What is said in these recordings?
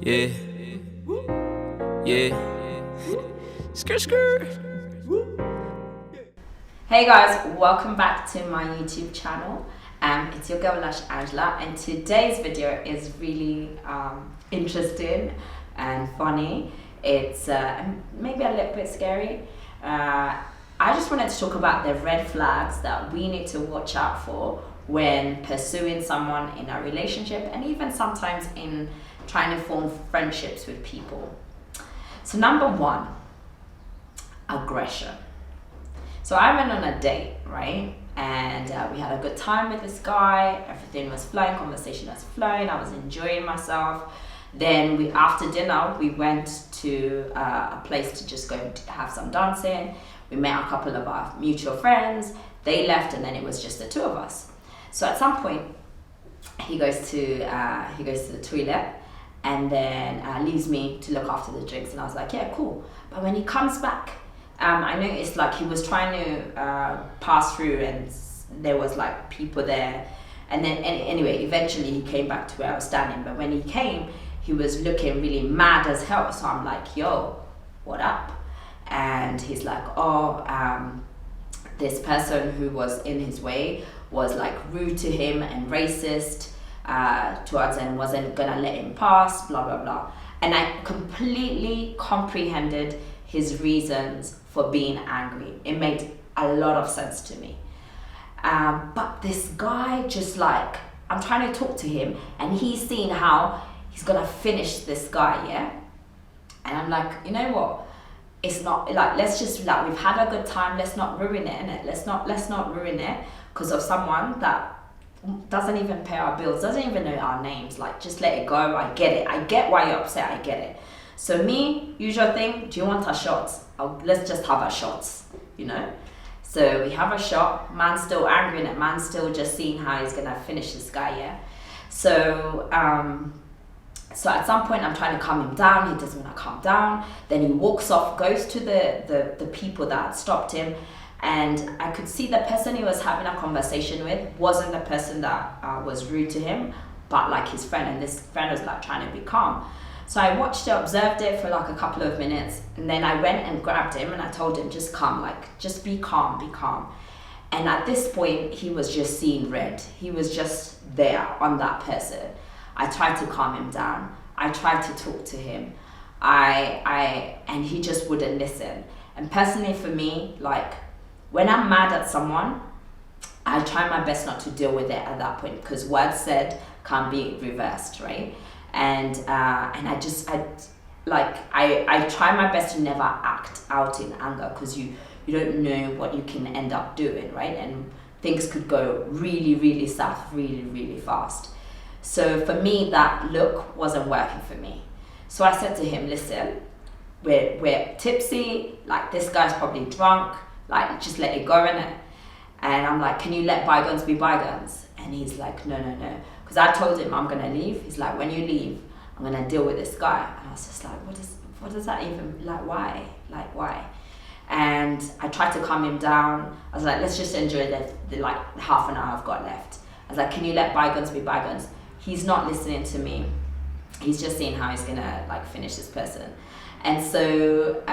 Yeah, yeah. Skr skr. Hey guys, welcome back to my YouTube channel. It's your girl Lush Angela, and today's video is really interesting and funny. It's maybe a little bit scary. I just wanted to talk about the red flags that we need to watch out for when pursuing someone in a relationship, and even sometimes in trying to form friendships with people. So number one, aggression. So I went on a date, right? And we had a good time with this guy. Everything was flowing, conversation was flowing. I was enjoying myself. Then after dinner, we went to a place to just go to have some dancing. We met a couple of our mutual friends. They left, and then it was just the two of us. So at some point, he goes to the toilet, and then leaves me to look after the drinks. And I was like, yeah, cool. But when he comes back, I noticed like he was trying to pass through, and there was like people there. And then anyway, eventually he came back to where I was standing. But when he came, he was looking really mad as hell. So I'm like, yo, what up? And he's like, this person who was in his way was like rude to him and racist towards him, wasn't gonna let him pass, blah, blah, blah. And I completely comprehended his reasons for being angry. It made a lot of sense to me. But this guy just like, I'm trying to talk to him, and he's seeing how he's gonna finish this guy, yeah? And I'm like, you know what? It's not like, let's just like, we've had a good time, let's not ruin it, innit? Let's not ruin it because of someone that doesn't even pay our bills, doesn't even know our names. Like, just let it go. I get it. I get why you're upset. I get it. So me, usual thing, do you want a shot? Let's just have a shot, you know? So we have a shot. Man's still angry, and man's still just seeing how he's gonna finish this guy, yeah? So so at some point I'm trying to calm him down. He doesn't want to calm down. Then he walks off, goes to the people that stopped him, and I could see the person he was having a conversation with wasn't the person that was rude to him, but like his friend, and this friend was like trying to be calm. So I watched it, observed it for like a couple of minutes, and then I went and grabbed him and I told him, just calm, like just be calm, be calm. And at this point, he was just seeing red. He was just there on that person. I tried to calm him down. I tried to talk to him. And he just wouldn't listen. And personally for me, like when I'm mad at someone, I try my best not to deal with it at that point, because words said can't be reversed, right? And I try my best to never act out in anger, because you don't know what you can end up doing, right? And things could go really, really south really, really fast. So for me, that look wasn't working for me. So I said to him, listen, we're tipsy, like this guy's probably drunk, like just let it go, innit? And I'm like, can you let bygones be bygones? And he's like, no. Because I told him I'm gonna leave. He's like, when you leave, I'm gonna deal with this guy. And I was just like, what does that even, like why? Like why? And I tried to calm him down. I was like, let's just enjoy the like half an hour I've got left. I was like, can you let bygones be bygones? He's not listening to me. He's just seeing how he's gonna like finish this person. And so,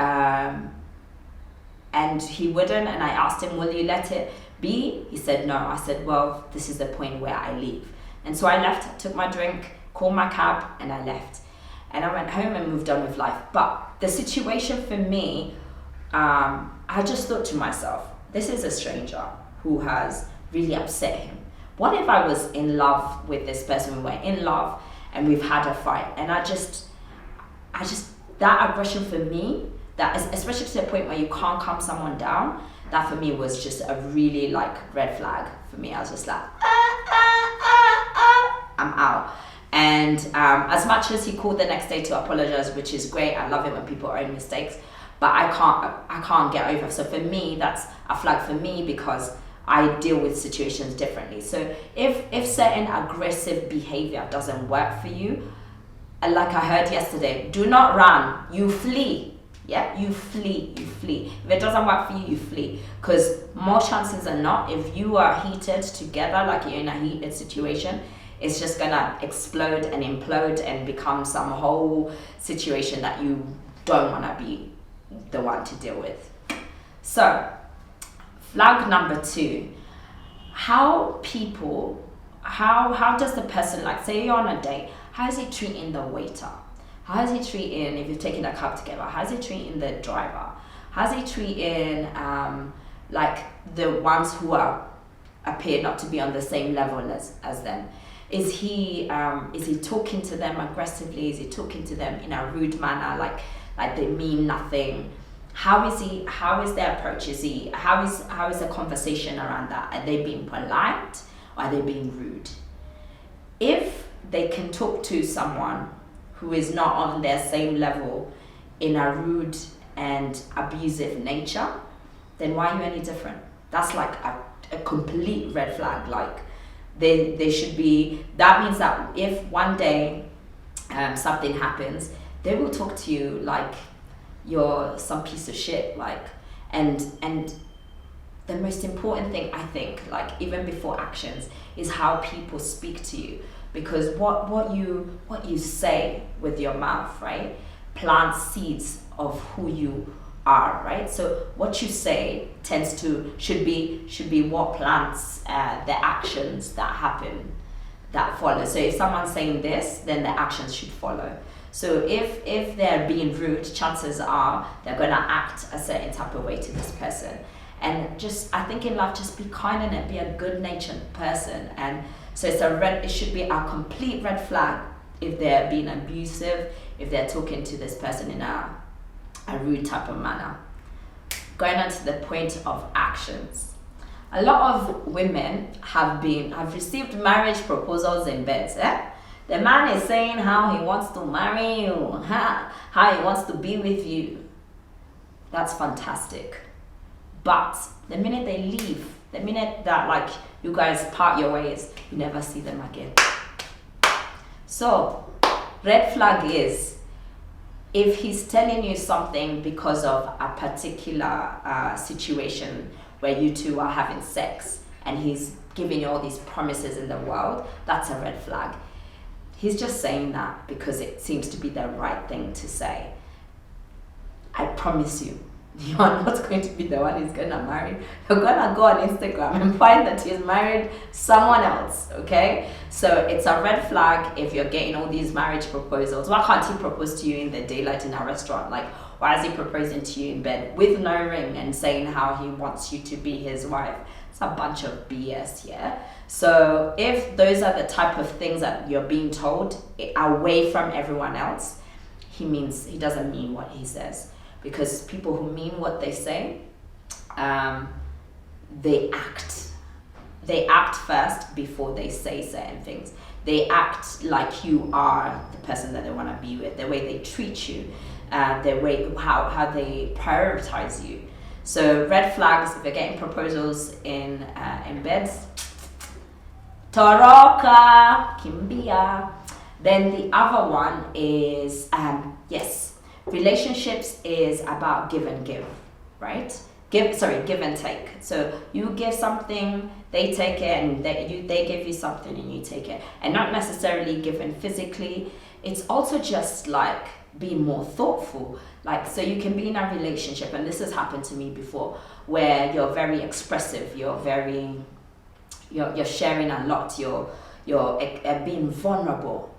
and he wouldn't, and I asked him, will you let it be? He said no. I said, well, this is the point where I leave. And so I left, took my drink, called my cab, and I left. And I went home and moved on with life. But the situation for me, I just thought to myself, this is a stranger who has really upset him. What if I was in love with this person? We were in love and we've had a fight, and I just that aggression for me, that is, especially to the point where you can't calm someone down, that for me was just a really like red flag for me. I was just like, I'm out. And as much as he called the next day to apologize, which is great, I love it when people own mistakes, but I can't get over. So for me, that's a flag for me, because I deal with situations differently. So if certain aggressive behavior doesn't work for you, like I heard yesterday, do not run, you flee. Yeah, you flee. If it doesn't work for you, you flee. Because more chances than not, if you are heated together, like you're in a heated situation, it's just gonna explode and implode and become some whole situation that you don't want to be the one to deal with. So flag number 2, how does the person, like say you're on a date, how is he treating the waiter? How is he treating, if you've taken a cab together, how is he treating the driver? How is he treating like the ones who appear not to be on the same level as them? Is he talking to them aggressively? Is he talking to them in a rude manner, like they mean nothing? How is their approach? How is the conversation around that? Are they being polite or are they being rude? If they can talk to someone who is not on their same level in a rude and abusive nature, then why are you any different? That's like a complete red flag. Like they should be, that means that if one day something happens, they will talk to you like you're some piece of shit, like, and the most important thing, I think, like even before actions, is how people speak to you, because what you say with your mouth, right, plants seeds of who you are, right? So what you say should be what plants the actions that happen, that follow. So if someone's saying this, then the actions should follow. So if they're being rude, chances are they're gonna act a certain type of way to this person. And just, I think in life, just be kind and be a good-natured person. And so it should be a complete red flag if they're being abusive, if they're talking to this person in a rude type of manner. Going on to the point of actions. A lot of women have received marriage proposals in bed. The man is saying how he wants to marry you, how he wants to be with you. That's fantastic. But the minute they leave, the minute that like you guys part your ways, you never see them again. So, red flag is if he's telling you something because of a particular situation where you two are having sex and he's giving you all these promises in the world, that's a red flag. He's just saying that because it seems to be the right thing to say. I promise you, you are not going to be the one he's gonna marry. You're gonna go on Instagram and find that he's married someone else, okay? So it's a red flag if you're getting all these marriage proposals. Why can't he propose to you in the daylight in a restaurant? Like, why is he proposing to you in bed with no ring and saying how he wants you to be his wife? It's a bunch of BS, yeah? So if those are the type of things that you're being told away from everyone else, he doesn't mean what he says. Because people who mean what they say, they act first before they say certain things. They act like you are the person that they want to be with, the way they treat you, the way how they prioritize you. So red flags, if you're getting proposals in beds, Toroka, Kimbia. Then the other one is, yes, relationships is about give and give, right? Give and take. So you give something, they take it, and they give you something and you take it. And not necessarily given physically. It's also just like being more thoughtful. Like, so you can be in a relationship, and this has happened to me before, where you're very expressive, you're sharing a lot, you're being vulnerable,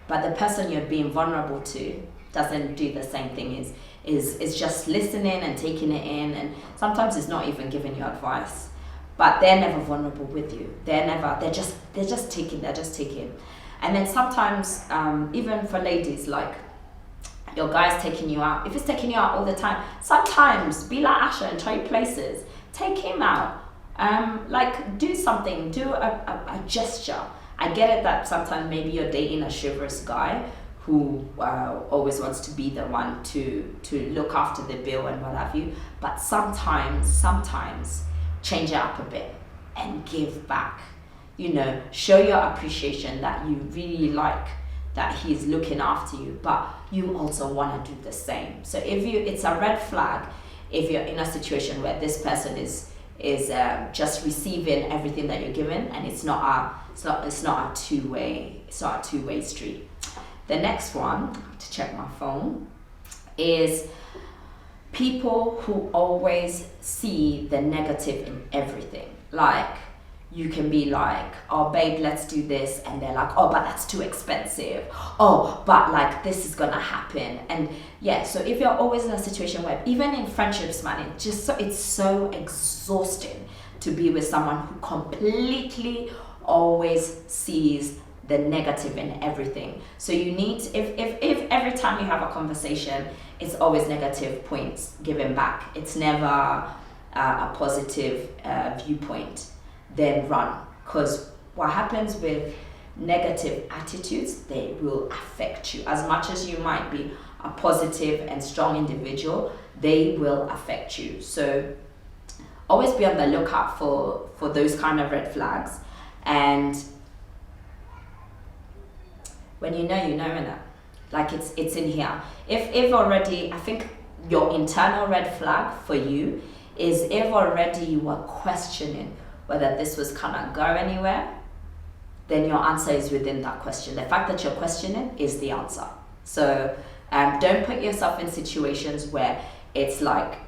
but the person you're being vulnerable to doesn't do the same thing, is just listening and taking it in, and sometimes it's not even giving you advice, but they're never vulnerable with you. They're just taking. And then sometimes even for ladies, like your guy's taking you out, if he's taking you out all the time, sometimes be like Asha and try places, take him out, like do something, do a gesture. I get it that sometimes maybe you're dating a chivalrous guy who always wants to be the one to look after the bill and what have you, but sometimes change it up a bit and give back. You know, show your appreciation that you really like that he's looking after you, but you also want to do the same. So it's a red flag if you're in a situation where this person is is just receiving everything that you're given, and it's not a two-way street. The next one, to check my phone, is people who always see the negative in everything. Like, you can be like, oh babe, let's do this, and they're like, oh but that's too expensive, oh but like this is gonna happen. And yeah, so if you're always in a situation where, even in friendships, man, it's so exhausting to be with someone who completely always sees the negative in everything. So you need, if every time you have a conversation it's always negative points given back, it's never a positive viewpoint, then run. Because what happens with negative attitudes, they will affect you. As much as you might be a positive and strong individual, they will affect you. So always be on the lookout for those kind of red flags. And when you know, innit? Like it's in here. If already, I think your internal red flag for you is if already you were questioning whether this was gonna go anywhere, then your answer is within that question. The fact that you're questioning is the answer. So don't put yourself in situations where it's like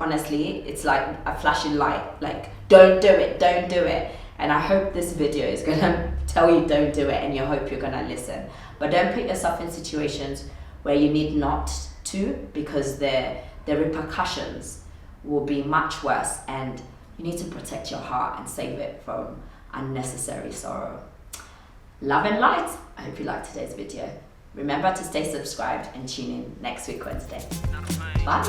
honestly, it's like a flashing light, like don't do it. And I hope this video is gonna tell you don't do it, and you hope you're gonna listen. But don't put yourself in situations where you need not to, because the repercussions will be much worse, and you need to protect your heart and save it from unnecessary sorrow. Love and light. I hope you liked today's video. Remember to stay subscribed and tune in next week Wednesday. Bye.